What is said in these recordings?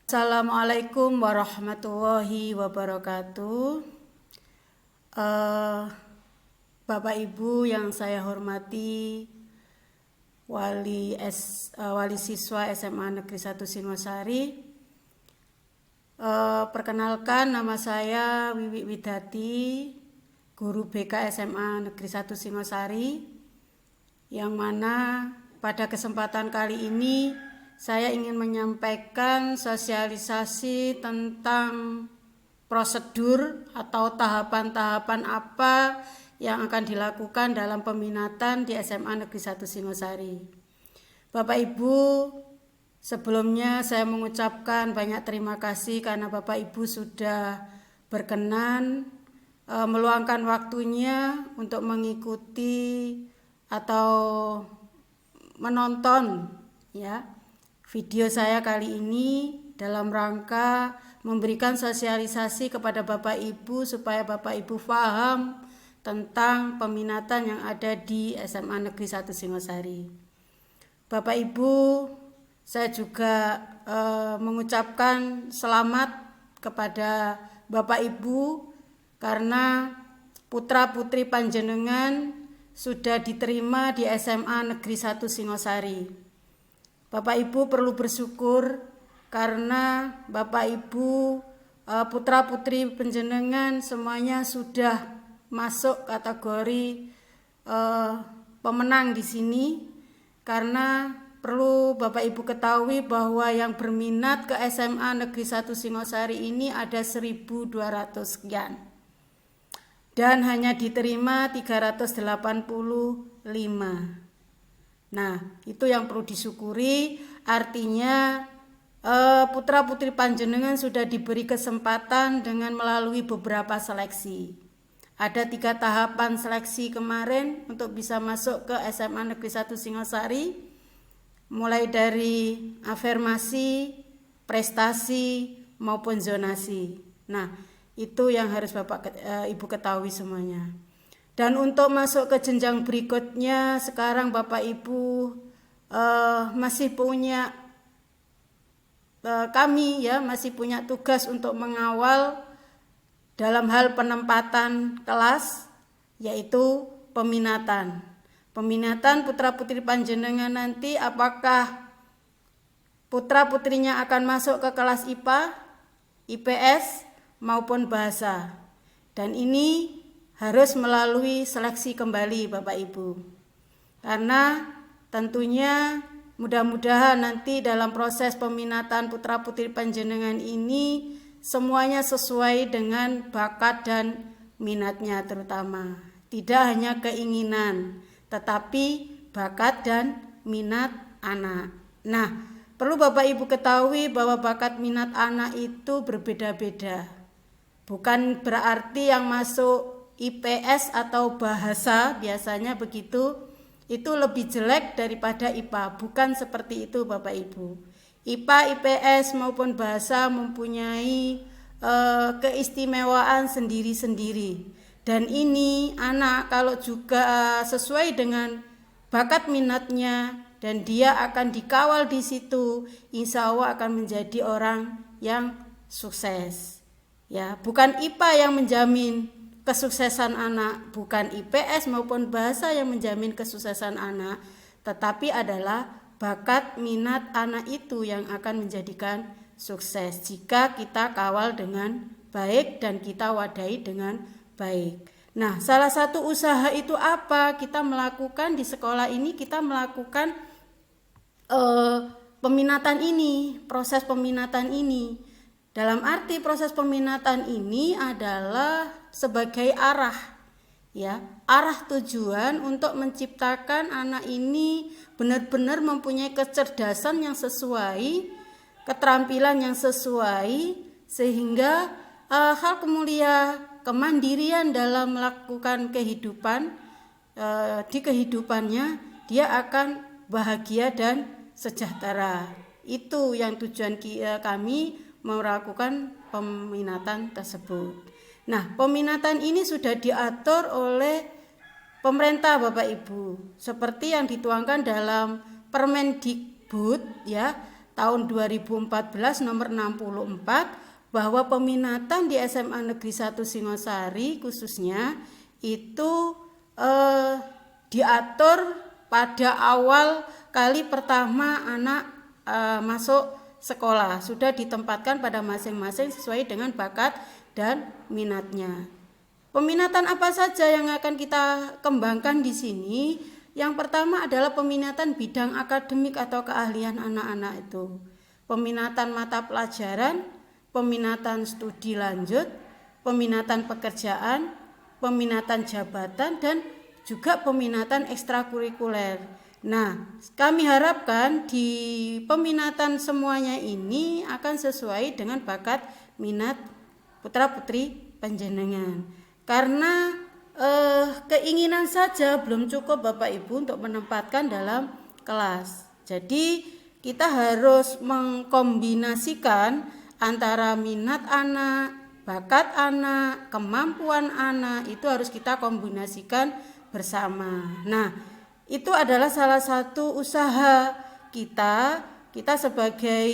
Assalamualaikum warahmatullahi wabarakatuh. Bapak Ibu yang saya hormati, wali siswa SMA Negeri 1 Singosari. Perkenalkan, nama saya Wiwi Widati, guru BK SMA Negeri 1 Singosari, yang mana pada kesempatan kali ini saya ingin menyampaikan sosialisasi tentang prosedur atau tahapan-tahapan apa yang akan dilakukan dalam peminatan di SMA Negeri 1 Singosari. Bapak Ibu, sebelumnya saya mengucapkan banyak terima kasih karena Bapak Ibu sudah berkenan meluangkan waktunya untuk mengikuti atau menonton video saya kali ini dalam rangka memberikan sosialisasi kepada Bapak Ibu supaya Bapak Ibu paham tentang peminatan yang ada di SMA Negeri 1 Singosari. Bapak Ibu, saya juga mengucapkan selamat kepada Bapak Ibu karena putra-putri panjenengan sudah diterima di SMA Negeri 1 Singosari. Bapak Ibu perlu bersyukur karena Bapak Ibu putra-putri panjenengan semuanya sudah masuk kategori pemenang di sini, karena perlu Bapak Ibu ketahui bahwa yang berminat ke SMA Negeri 1 Singosari ini ada 1.200 sekian dan hanya diterima 385. Nah, itu yang perlu disyukuri, artinya putra-putri panjenengan sudah diberi kesempatan dengan melalui beberapa seleksi. Ada 3 tahapan seleksi kemarin untuk bisa masuk ke SMA Negeri 1 Singosari, mulai dari afirmasi, prestasi, maupun zonasi. Nah, itu yang harus Bapak Ibu ketahui semuanya. Dan untuk masuk ke jenjang berikutnya, sekarang Bapak Ibu masih punya masih punya tugas untuk mengawal dalam hal penempatan kelas, yaitu peminatan. Peminatan putra-putri panjenengan nanti apakah putra-putrinya akan masuk ke kelas IPA, IPS maupun bahasa. Dan ini harus melalui seleksi kembali Bapak Ibu. Karena tentunya mudah-mudahan nanti dalam proses peminatan putra-putri panjenengan ini semuanya sesuai dengan bakat dan minatnya terutama. Tidak hanya keinginan, tetapi bakat dan minat anak. Nah, perlu Bapak Ibu ketahui bahwa bakat minat anak itu berbeda-beda. Bukan berarti yang masuk IPS atau bahasa biasanya begitu, itu lebih jelek daripada IPA. Bukan seperti itu Bapak Ibu. IPA, IPS maupun bahasa mempunyai keistimewaan sendiri-sendiri. Dan ini anak kalau juga sesuai dengan bakat minatnya dan dia akan dikawal di situ, insya Allah akan menjadi orang yang sukses. Ya, bukan IPA yang menjamin kesuksesan anak, bukan IPS maupun bahasa yang menjamin kesuksesan anak, tetapi adalah bakat minat anak itu yang akan menjadikan sukses jika kita kawal dengan baik dan kita wadahi dengan baik. Nah, salah satu usaha itu apa? Kita melakukan di sekolah ini, kita melakukan peminatan ini, proses peminatan ini. Dalam arti proses peminatan ini adalah sebagai arah tujuan untuk menciptakan anak ini benar-benar mempunyai kecerdasan yang sesuai, keterampilan yang sesuai, sehingga hal kemuliaan, kemandirian dalam melakukan kehidupan, di kehidupannya dia akan bahagia dan sejahtera. Itu yang tujuan kami melakukan peminatan tersebut. Nah, peminatan ini sudah diatur oleh pemerintah Bapak Ibu, seperti yang dituangkan dalam Permendikbud tahun 2014 nomor 64 bahwa peminatan di SMA Negeri 1 Singosari khususnya itu diatur pada awal kali pertama anak masuk sekolah, sudah ditempatkan pada masing-masing sesuai dengan bakat dan minatnya. Peminatan apa saja yang akan kita kembangkan di sini? Yang pertama adalah peminatan bidang akademik atau keahlian anak-anak itu. Peminatan mata pelajaran, peminatan studi lanjut, peminatan pekerjaan, peminatan jabatan, dan juga peminatan ekstrakurikuler. Nah, kami harapkan di peminatan semuanya ini akan sesuai dengan bakat minat putra-putri panjenengan. Karena keinginan saja belum cukup Bapak Ibu untuk menempatkan dalam kelas. Jadi kita harus mengkombinasikan antara minat anak, bakat anak, kemampuan anak, itu harus kita kombinasikan bersama. Nah, itu adalah salah satu usaha kita sebagai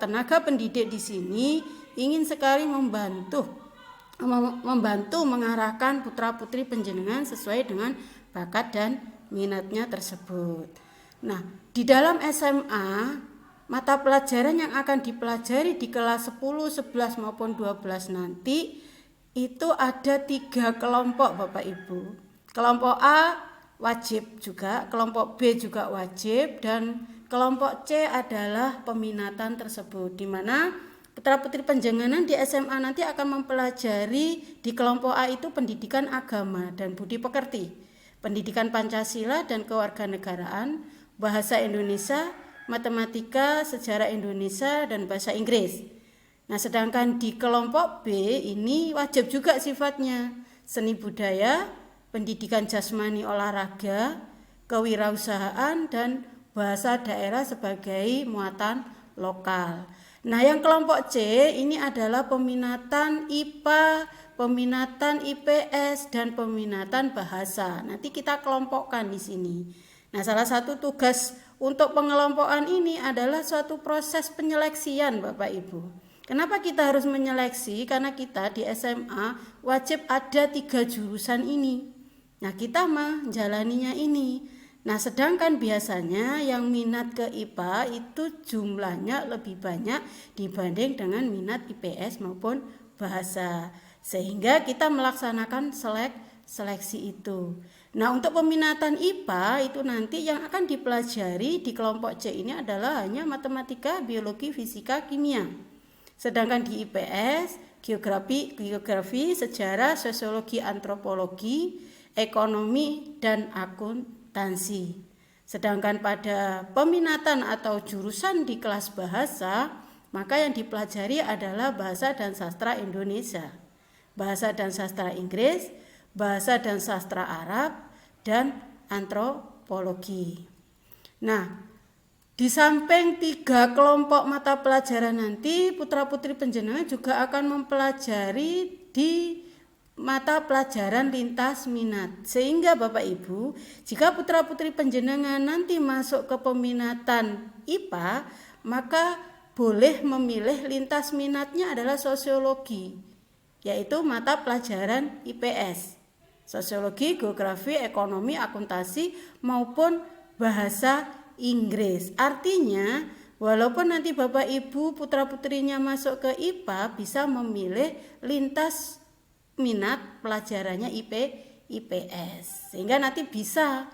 tenaga pendidik di sini ingin sekali membantu mengarahkan putra-putri panjenengan sesuai dengan bakat dan minatnya tersebut. Nah, di dalam SMA, mata pelajaran yang akan dipelajari di kelas 10, 11 maupun 12 nanti itu ada 3 kelompok Bapak Ibu. Kelompok A wajib juga, kelompok B juga wajib, dan kelompok C adalah peminatan tersebut, di mana putra-putri panjenengan di SMA nanti akan mempelajari di kelompok A itu pendidikan agama dan budi pekerti, pendidikan Pancasila dan kewarganegaraan, bahasa Indonesia, matematika, sejarah Indonesia, dan bahasa Inggris. Nah, sedangkan di kelompok B ini wajib juga sifatnya seni budaya, pendidikan jasmani olahraga, kewirausahaan, dan bahasa daerah sebagai muatan lokal. Nah, yang kelompok C ini adalah peminatan IPA, peminatan IPS, dan peminatan bahasa. Nanti kita kelompokkan di sini. Nah, salah satu tugas untuk pengelompokan ini adalah suatu proses penyeleksian Bapak Ibu. Kenapa kita harus menyeleksi? Karena kita di SMA wajib ada 3 jurusan ini. Nah, kita menjalaninya ini. Nah, sedangkan biasanya yang minat ke IPA itu jumlahnya lebih banyak dibanding dengan minat IPS maupun bahasa. Sehingga kita melaksanakan seleksi itu. Nah, untuk peminatan IPA itu nanti yang akan dipelajari di kelompok C ini adalah hanya matematika, biologi, fisika, kimia. Sedangkan di IPS, geografi, sejarah, sosiologi, antropologi, ekonomi, dan akuntansi. Sedangkan pada peminatan atau jurusan di kelas bahasa, maka yang dipelajari adalah bahasa dan sastra Indonesia, bahasa dan sastra Inggris, bahasa dan sastra Arab, dan antropologi. Nah, di samping 3 kelompok mata pelajaran nanti, putra-putri panjenengan juga akan mempelajari di mata pelajaran lintas minat. Sehingga Bapak Ibu, jika putra-putri panjenengan nanti masuk ke peminatan IPA, maka boleh memilih lintas minatnya adalah sosiologi, yaitu mata pelajaran IPS. Sosiologi, geografi, ekonomi, akuntansi maupun bahasa Inggris. Artinya, walaupun nanti Bapak Ibu putra-putrinya masuk ke IPA, bisa memilih lintas minat pelajarannya IPS, sehingga nanti bisa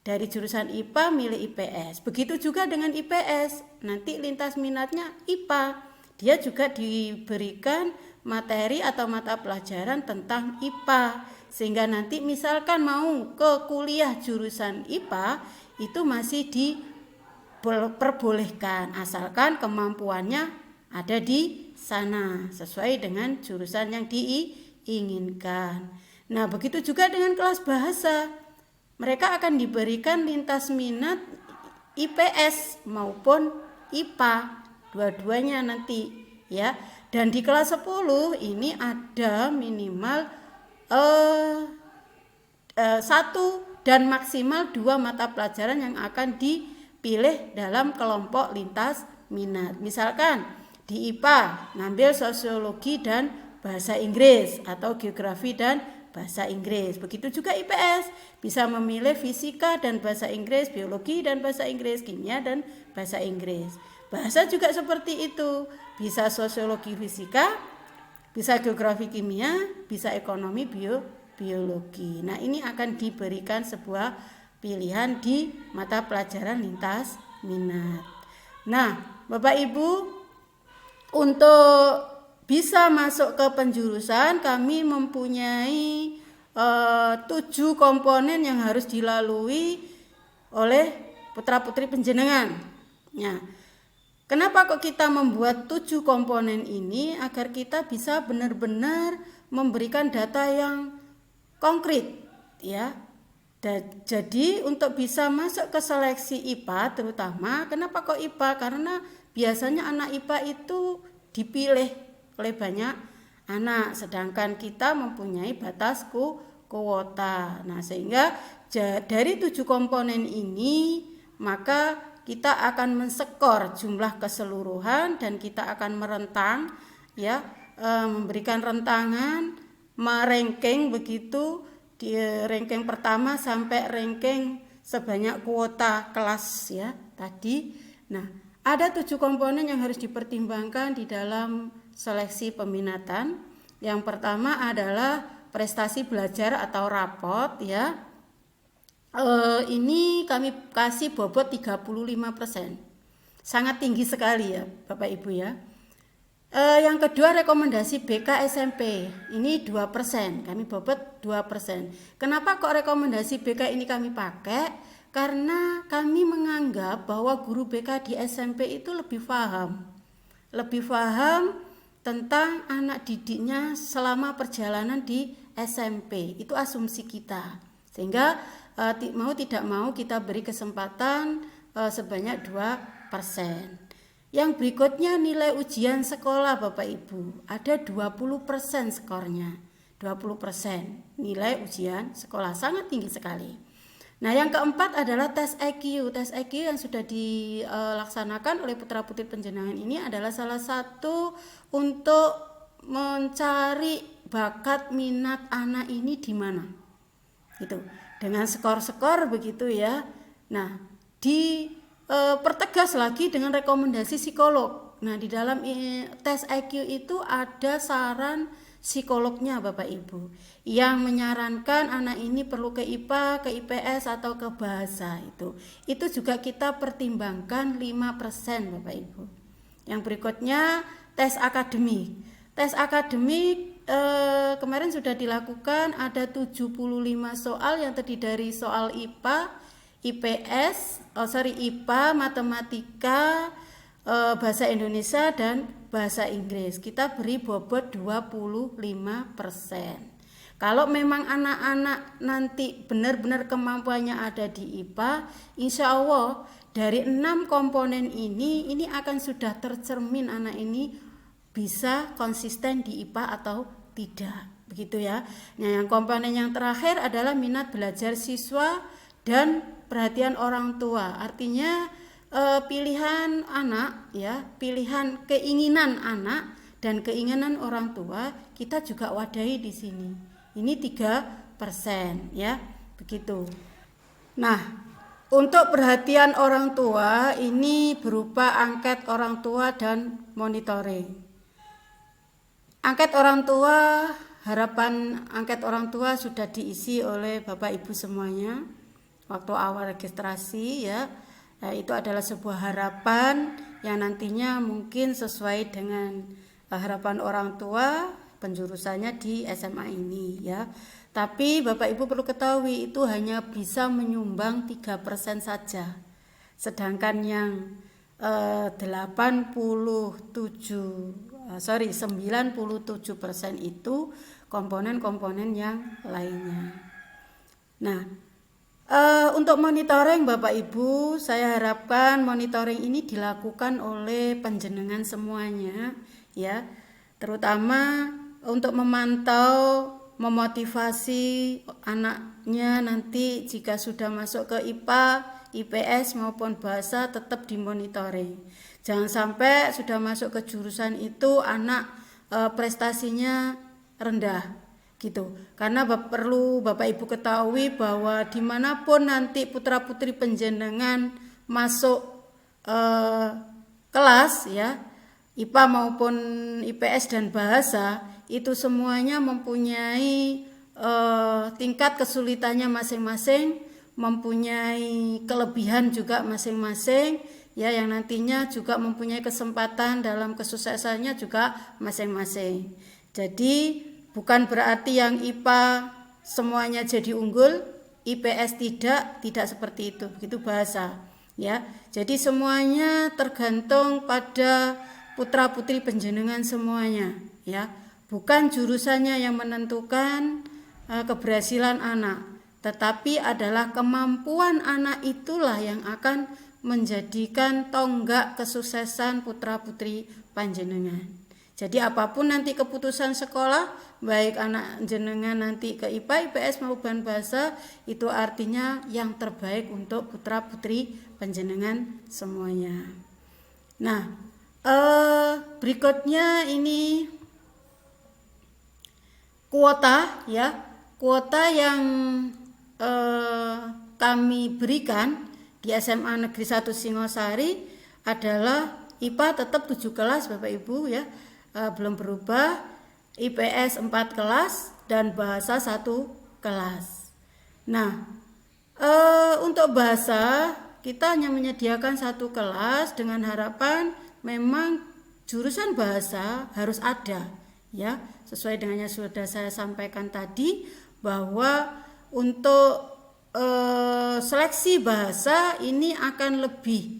dari jurusan IPA milih IPS. Begitu juga dengan IPS, nanti lintas minatnya IPA, dia juga diberikan materi atau mata pelajaran tentang IPA, sehingga nanti misalkan mau ke kuliah jurusan IPA itu masih diperbolehkan asalkan kemampuannya ada di sana sesuai dengan jurusan yang diinginkan. Nah, begitu juga dengan kelas bahasa. Mereka akan diberikan lintas minat IPS maupun IPA, dua-duanya nanti ya. Dan di kelas 10 ini ada minimal 1 dan maksimal 2 mata pelajaran yang akan dipilih pilih dalam kelompok lintas minat. Misalkan di IPA ngambil sosiologi dan bahasa Inggris atau geografi dan bahasa Inggris. Begitu juga IPS bisa memilih fisika dan bahasa Inggris, biologi dan bahasa Inggris, kimia dan bahasa Inggris. Bahasa juga seperti itu, bisa sosiologi fisika, bisa geografi kimia, bisa ekonomi biologi. Nah, ini akan diberikan sebuah pilihan di mata pelajaran lintas minat. Nah, Bapak Ibu, untuk bisa masuk ke penjurusan kami mempunyai 7 komponen yang harus dilalui oleh putra-putri panjenengan. Nah, kenapa kok kita membuat 7 komponen ini? Agar kita bisa benar-benar memberikan data yang konkret, ya. Jadi untuk bisa masuk ke seleksi IPA terutama, kenapa kok IPA? Karena biasanya anak IPA itu dipilih oleh banyak anak, sedangkan kita mempunyai batas kuota. Nah, sehingga dari 7 komponen ini maka kita akan menskor jumlah keseluruhan dan kita akan merentang, ya, memberikan rentangan, meranking begitu di ranking pertama sampai ranking sebanyak kuota kelas, ya tadi. Nah, ada 7 komponen yang harus dipertimbangkan di dalam seleksi peminatan. Yang pertama adalah prestasi belajar atau rapot, ya. Ini kami kasih bobot 35%. Sangat tinggi sekali ya Bapak Ibu ya. Yang kedua rekomendasi BK SMP. Ini 2%. Kami bobot 2%. Kenapa kok rekomendasi BK ini kami pakai? Karena kami menganggap bahwa guru BK di SMP itu lebih paham tentang anak didiknya selama perjalanan di SMP. Itu asumsi kita. Sehingga mau tidak mau kita beri kesempatan sebanyak 2%. Yang berikutnya nilai ujian sekolah Bapak Ibu. Ada 20% skornya. 20% nilai ujian sekolah, sangat tinggi sekali. Nah, yang keempat adalah tes IQ. Tes IQ yang sudah dilaksanakan oleh putra-putri panjenengan ini adalah salah satu untuk mencari bakat minat anak ini di mana. Gitu. Dengan skor-skor begitu ya. Nah, pertegas lagi dengan rekomendasi psikolog. Nah, di dalam tes IQ itu ada saran psikolognya Bapak Ibu yang menyarankan anak ini perlu ke IPA, ke IPS atau ke bahasa. Itu juga kita pertimbangkan 5% Bapak Ibu. Yang berikutnya tes akademik. Tes akademik kemarin sudah dilakukan, ada 75 soal yang terdiri dari soal IPA, IPA, matematika, bahasa Indonesia dan bahasa Inggris. Kita beri bobot 25%. Kalau memang anak-anak nanti benar-benar kemampuannya ada di IPA, insya Allah dari 6 komponen ini akan sudah tercermin anak ini bisa konsisten di IPA atau tidak, begitu ya. Nah, yang komponen yang terakhir adalah minat belajar siswa dan perhatian orang tua. Artinya pilihan anak, ya, pilihan keinginan anak dan keinginan orang tua kita juga wadahi di sini. Ini 3%, ya, begitu. Nah, untuk perhatian orang tua ini berupa angket orang tua dan monitoring. Angket orang tua, harapan angket orang tua sudah diisi oleh Bapak Ibu semuanya waktu awal registrasi, ya. Nah, itu adalah sebuah harapan yang nantinya mungkin sesuai dengan harapan orang tua penjurusannya di SMA ini, ya. Tapi Bapak Ibu perlu ketahui itu hanya bisa menyumbang 3% saja. Sedangkan yang 97% itu komponen-komponen yang lainnya. Nah, untuk monitoring Bapak Ibu, saya harapkan monitoring ini dilakukan oleh panjenengan semuanya, ya, terutama untuk memantau, memotivasi anaknya nanti jika sudah masuk ke IPA IPS maupun bahasa tetap dimonitoring. Jangan sampai sudah masuk ke jurusan itu anak prestasinya rendah gitu. Karena perlu Bapak Ibu ketahui bahwa dimanapun nanti putra putri panjenengan masuk kelas ya, IPA maupun IPS dan bahasa, itu semuanya mempunyai tingkat kesulitannya masing-masing, mempunyai kelebihan juga masing-masing ya, yang nantinya juga mempunyai kesempatan dalam kesuksesannya juga masing-masing. Jadi bukan berarti yang IPA semuanya jadi unggul, IPS tidak seperti itu. Begitu bahasa ya. Jadi semuanya tergantung pada putra putri panjenengan semuanya ya. Bukan jurusannya yang menentukan keberhasilan anak, tetapi adalah kemampuan anak itulah yang akan menjadikan tonggak kesuksesan putra putri panjenengan. Jadi apapun nanti keputusan sekolah, baik anak jenengan nanti ke IPA, IPS maupun bahasa, itu artinya yang terbaik untuk putra putri panjenengan semuanya. Nah, berikutnya ini kuota ya. Kuota yang kami berikan di SMA Negeri 1 Singosari adalah IPA tetap 7 kelas Bapak Ibu ya, belum berubah, IPS 4 kelas dan bahasa 1 kelas. Nah, untuk bahasa kita hanya menyediakan 1 kelas dengan harapan memang jurusan bahasa harus ada ya, sesuai dengan yang sudah saya sampaikan tadi, bahwa untuk seleksi bahasa ini akan lebih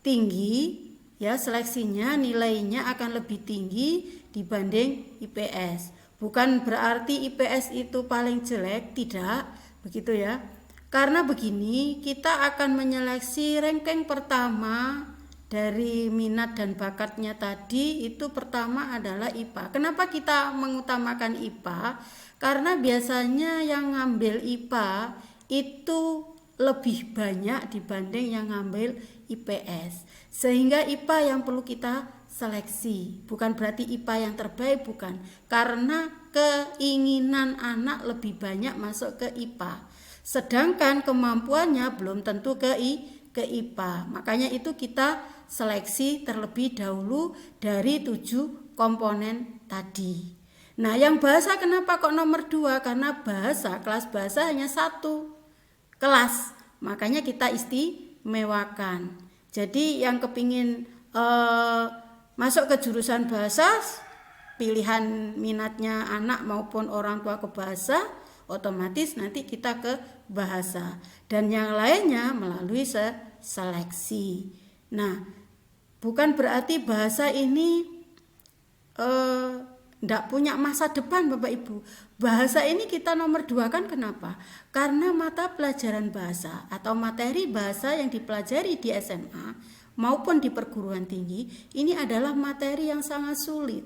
tinggi ya, seleksinya nilainya akan lebih tinggi dibanding IPS. Bukan berarti IPS itu paling jelek, tidak begitu ya. Karena begini, kita akan menyeleksi ranking pertama dari minat dan bakatnya tadi, itu pertama adalah IPA. Kenapa kita mengutamakan IPA? Karena biasanya yang ngambil IPA itu lebih banyak dibanding yang ngambil IPS. Sehingga IPA yang perlu kita seleksi. Bukan berarti IPA yang terbaik, bukan. Karena keinginan anak lebih banyak masuk ke IPA. Sedangkan kemampuannya belum tentu ke IPA. Makanya itu kita seleksi terlebih dahulu dari 7 komponen tadi. Nah, yang bahasa kenapa kok nomor 2? Karena bahasa, kelas bahasa hanya 1 kelas. Makanya kita istimewakan. Jadi yang kepingin masuk ke jurusan bahasa, pilihan minatnya anak maupun orang tua ke bahasa, otomatis nanti kita ke bahasa. Dan yang lainnya melalui seleksi. Nah, bukan berarti bahasa ini tidak punya masa depan Bapak Ibu. Bahasa ini kita nomor 2 kan, kenapa? Karena mata pelajaran bahasa atau materi bahasa yang dipelajari di SMA maupun di perguruan tinggi ini adalah materi yang sangat sulit.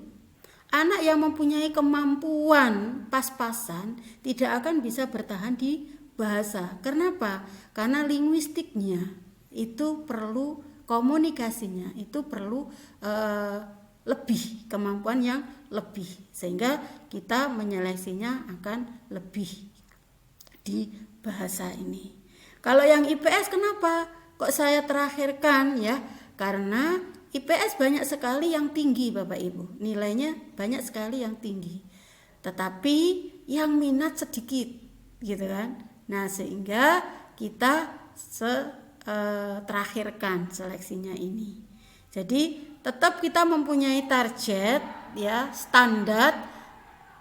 Anak yang mempunyai kemampuan pas-pasan tidak akan bisa bertahan di bahasa. Kenapa? Karena linguistiknya itu perlu, komunikasinya itu perlu lebih, kemampuan yang lebih, sehingga kita menyeleksinya akan lebih di bahasa ini. Kalau yang IPS kenapa kok saya terakhirkan ya? Karena IPS banyak sekali yang tinggi Bapak Ibu, nilainya banyak sekali yang tinggi, tetapi yang minat sedikit gitu kan. Nah, sehingga kita terakhirkan seleksinya ini. Jadi tetap kita mempunyai target ya, standar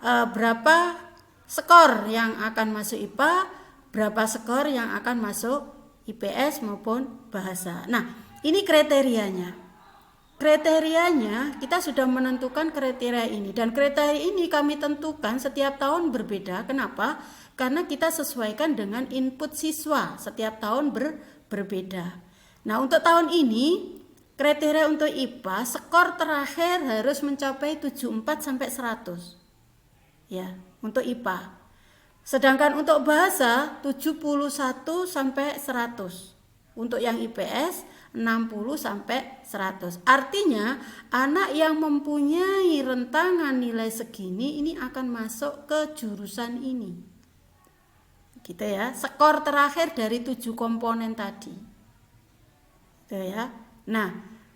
berapa skor yang akan masuk IPA, berapa skor yang akan masuk IPS maupun bahasa. Nah, ini kriterianya. Kriterianya kita sudah menentukan kriteria ini, dan kriteria ini kami tentukan setiap tahun berbeda. Kenapa? Karena kita sesuaikan dengan input siswa, setiap tahun berbeda. Nah, untuk tahun ini kriteria untuk IPA skor terakhir harus mencapai 74 sampai 100. Ya, untuk IPA. Sedangkan untuk bahasa 71 sampai 100. Untuk yang IPS 60 sampai 100. Artinya anak yang mempunyai rentangan nilai segini ini akan masuk ke jurusan ini. Gitu ya. Skor terakhir dari 7 komponen tadi. Gitu ya. Nah,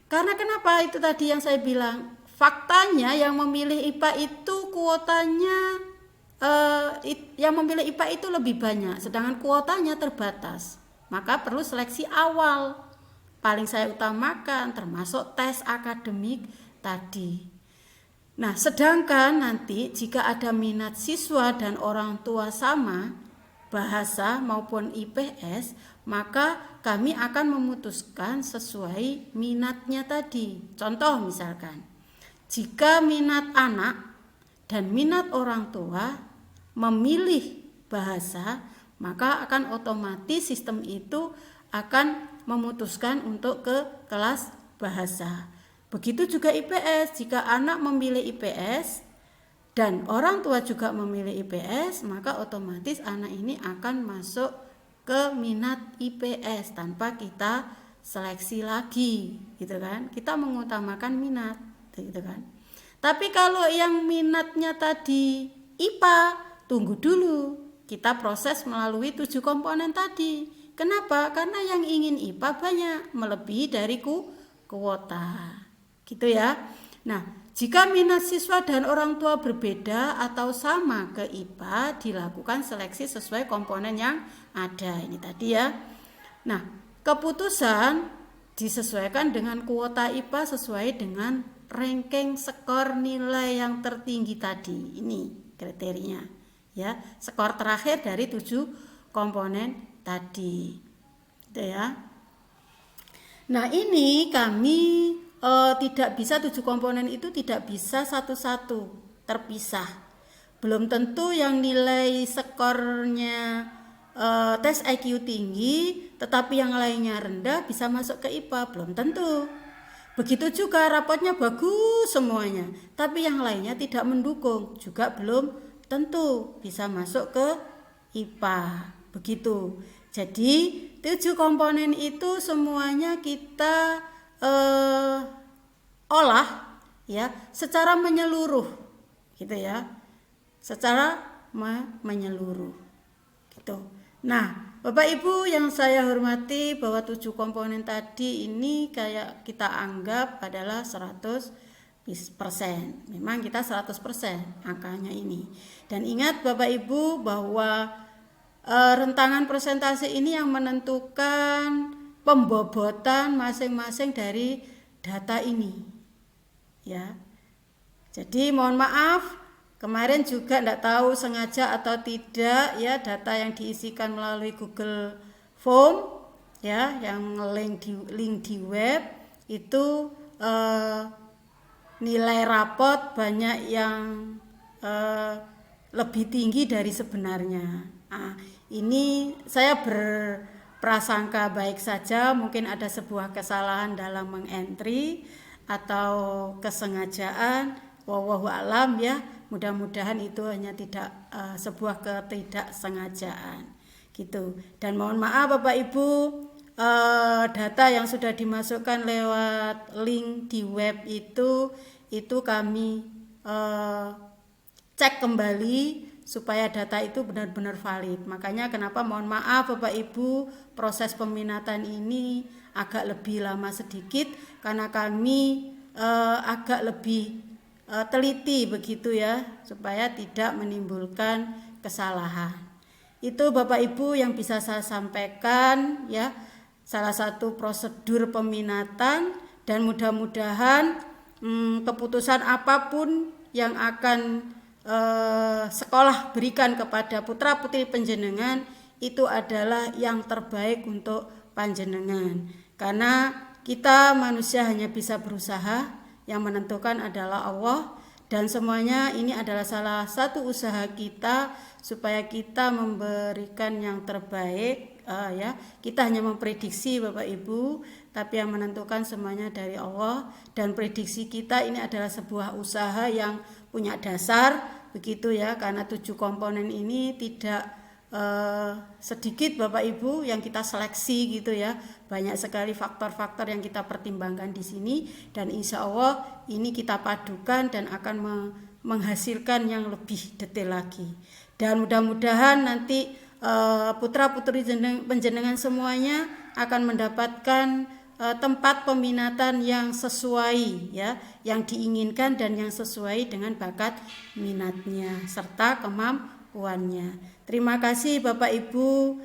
karena kenapa itu tadi yang saya bilang, faktanya yang memilih IPA itu kuotanya yang memilih IPA itu lebih banyak, sedangkan kuotanya terbatas. Maka perlu seleksi awal. Paling saya utamakan termasuk tes akademik tadi. Nah, sedangkan nanti jika ada minat siswa dan orang tua sama, bahasa maupun IPS, maka kami akan memutuskan sesuai minatnya tadi. Contoh misalkan, jika minat anak dan minat orang tua memilih bahasa, maka akan otomatis sistem itu akan memutuskan untuk ke kelas bahasa. Begitu juga IPS, jika anak memilih IPS dan orang tua juga memilih IPS, maka otomatis anak ini akan masuk ke minat IPS tanpa kita seleksi lagi, gitu kan? Kita mengutamakan minat, gitu kan? Tapi kalau yang minatnya tadi IPA, tunggu dulu, kita proses melalui 7 komponen tadi. Kenapa? Karena yang ingin IPA banyak, melebihi dari kuota. Gitu ya. Nah, jika minat siswa dan orang tua berbeda atau sama ke IPA, dilakukan seleksi sesuai komponen yang ada. Ini tadi ya. Nah, keputusan disesuaikan dengan kuota IPA sesuai dengan ranking skor nilai yang tertinggi tadi. Ini kriterianya. Ya, skor terakhir dari 7 komponen tadi, gitu ya. Nah, ini kami tidak bisa 7 komponen itu tidak bisa satu-satu terpisah. Belum tentu yang nilai skornya tes IQ tinggi tetapi yang lainnya rendah bisa masuk ke IPA, belum tentu. Begitu juga rapotnya bagus semuanya, tapi yang lainnya tidak mendukung, juga belum tentu bisa masuk ke IPA. Begitu. Jadi 7 komponen itu semuanya kita olah ya secara menyeluruh, gitu ya, secara menyeluruh, gitu. Nah, Bapak Ibu yang saya hormati, bahwa 7 komponen tadi ini kayak kita anggap adalah 100%. Memang kita 100% angkanya ini. Dan ingat Bapak Ibu bahwa rentangan persentase ini yang menentukan pembobotan masing-masing dari data ini. Ya. Jadi mohon maaf, kemarin juga tidak tahu sengaja atau tidak ya, data yang diisikan melalui Google Form ya, yang link di web itu nilai rapot banyak yang lebih tinggi dari sebenarnya. Nah, ini saya berprasangka baik saja, mungkin ada sebuah kesalahan dalam mengentry atau kesengajaan, wallahu alam ya. Mudah-mudahan itu hanya tidak sebuah ketidaksengajaan gitu. Dan mohon maaf Bapak Ibu, data yang sudah dimasukkan lewat link di web itu kami cek kembali supaya data itu benar-benar valid. Makanya kenapa mohon maaf Bapak Ibu, proses peminatan ini agak lebih lama sedikit karena kami agak lebih teliti begitu ya, supaya tidak menimbulkan kesalahan. Itu Bapak Ibu yang bisa saya sampaikan ya, salah satu prosedur peminatan, dan mudah-mudahan keputusan apapun yang akan sekolah berikan kepada putra-putri panjenengan itu adalah yang terbaik untuk panjenengan. Karena kita manusia hanya bisa berusaha, yang menentukan adalah Allah, dan semuanya ini adalah salah satu usaha kita supaya kita memberikan yang terbaik ya. Kita hanya memprediksi Bapak Ibu, tapi yang menentukan semuanya dari Allah, dan prediksi kita ini adalah sebuah usaha yang punya dasar begitu ya, karena 7 komponen ini tidak sedikit Bapak Ibu yang kita seleksi gitu ya. Banyak sekali faktor-faktor yang kita pertimbangkan di sini, dan insya Allah ini kita padukan dan akan menghasilkan yang lebih detail lagi. Dan mudah-mudahan nanti putra-putri penjenengan semuanya akan mendapatkan tempat peminatan yang sesuai ya, yang diinginkan dan yang sesuai dengan bakat minatnya serta kemampuannya. Terima kasih Bapak Ibu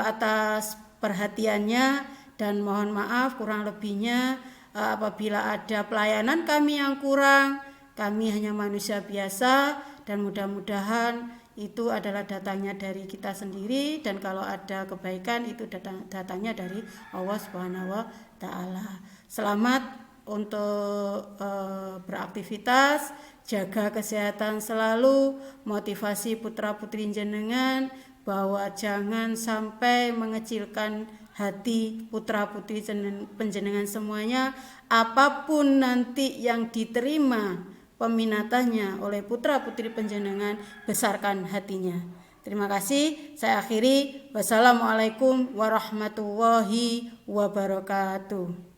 atas perhatiannya, dan mohon maaf kurang lebihnya apabila ada pelayanan kami yang kurang. Kami hanya manusia biasa, dan mudah-mudahan itu adalah datangnya dari kita sendiri, dan kalau ada kebaikan itu datangnya dari Allah Subhanahu wa Ta'ala. Selamat untuk beraktivitas, jaga kesehatan selalu, motivasi putra-putri jenengan bahwa jangan sampai mengecilkan hati putra-putri penjenengan semuanya. Apapun nanti yang diterima peminatannya oleh putra-putri penjenengan, besarkan hatinya. Terima kasih. Saya akhiri. Wassalamualaikum warahmatullahi wabarakatuh.